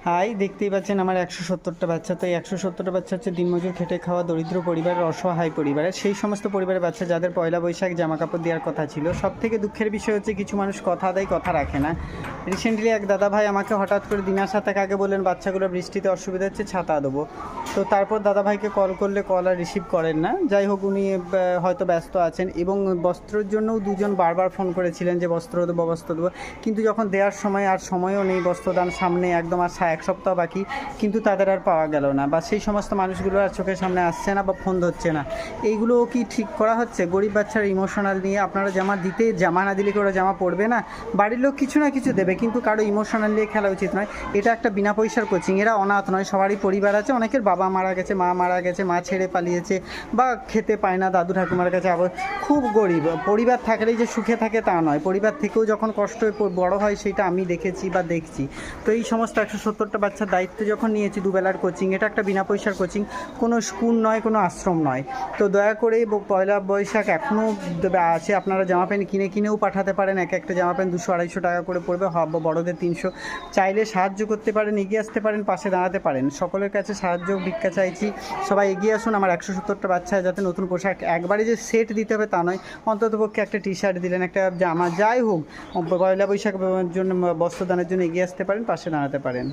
High, দেখতেই পাচ্ছেন আমার ১৭০টা বাচ্চা। তো এই ১৭০টা বাচ্চা হচ্ছে দিনমজুর খেটে খাওয়া দরিদ্র পরিবারের, অসহায় পরিবারের, সেই সমস্ত পরিবারের বাচ্চা যাদের পয়লা বৈশাখ জামাকাপড় দেওয়ার কথা ছিল। সবথেকে দুঃখের বিষয় হচ্ছে কিছু মানুষ কথা দেয়, কথা রাখে না। রিসেন্টলি এক দাদা ভাই আমাকে হঠাৎ করে দিন আসার আগে বললেন বাচ্চাগুলো বৃষ্টিতে অসুবিধা হচ্ছে, ছাতা দেবো। তো তারপর দাদা ভাইকে কল করলে কল আর রিসিভ করেন না। যাই হোক, উনি হয়তো ব্যস্ত আছেন এবং বস্ত্রের জন্যও দুজন বারবার ফোন করেছিলেন যে বস্ত্র দেবো, বস্ত্র দেবো। কিন্তু যখন দেওয়ার সময় আর সময়ও নেই, বস্ত্রদান সামনে একদম আর 1 সপ্তাহ বাকি, কিন্তু তাদের আর পাওয়া গেল না, বা সেই সমস্ত মানুষগুলো আর চোখের সামনে আসছে না বা ফোন ধরছে না। এইগুলো কি ঠিক করা হচ্ছে? গরিব বাচ্চার ইমোশনাল নিয়ে আপনারা জামা দিতে, জামা না দিলে কি ওরা জামা পড়বে না? বাড়ির লোক কিছু না কিছু দেবে, কিন্তু কারো ইমোশনাল নিয়ে খেলা উচিত নয়। এটা একটা বিনা পয়সার কোচিং, এরা অনাথ নয়, সবারই পরিবার আছে। অনেকের বাবা মারা গেছে, মা মারা গেছে, মা ছেড়ে পালিয়েছে, বা খেতে পায় না দাদু ঠাকুমার কাছে। আবার খুব গরিব পরিবার থাকলেই যে সুখে থাকে তা নয়, পরিবার থেকেও যখন কষ্ট বড় হয় সেটা আমি দেখেছি বা দেখছি। তো এই সমস্ত 170টা বাচ্চার দায়িত্ব যখন নিয়েছি, দুবেলার কোচিং, এটা একটা বিনা পয়সার কোচিং, কোনো স্কুল নয়, কোনো আশ্রম নয়। তো দয়া করে পয়লা বৈশাখ এখনও আছে, আপনারা জামা প্যান্ট কিনেও পাঠাতে পারেন। একটা জামা প্যান্ট 200-250 টাকা করে পড়বে, বড়দের 300। চাইলে সাহায্য করতে পারেন, এগিয়ে আসতে পারেন, পাশে দাঁড়াতে পারেন। সকলের কাছে সাহায্য ভিক্ষা চাইছি, সবাই এগিয়ে আসুন। আমার 170টা বাচ্চা যাতে নতুন পোশাক, একবারে যে সেট দিতে হবে তা নয়, অন্ততপক্ষে একটা টি-শার্ট দিলেন, একটা জামা, যাই হোক, পয়লা বৈশাখ জন্য বস্ত্রদানের জন্য এগিয়ে আসতে পারেন, পাশে দাঁড়াতে পারেন।